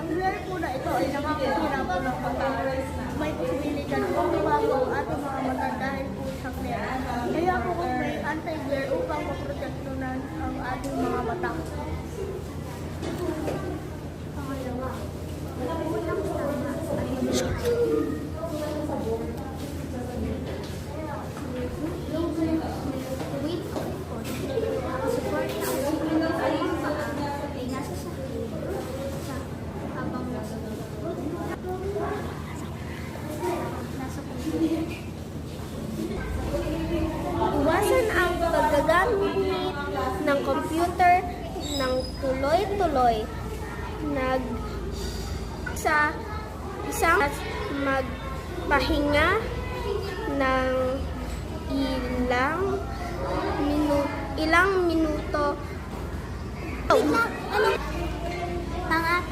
Ang rare po na ito ay nakakahirap po ng mata. May posibilidad po mabago ang ating mga mata dahil po sa glare. Kaya po kung may anti-glare upang maproteksyonan ang ating mga mata. Pangalawa, unang tama ay wait on support ang sinungaling paa ay nasa sakit sa habang nasa computer. Iwasan ang paggagamit ng computer ng tuloy-tuloy. Sa isang magpahinga ng ilang minuto.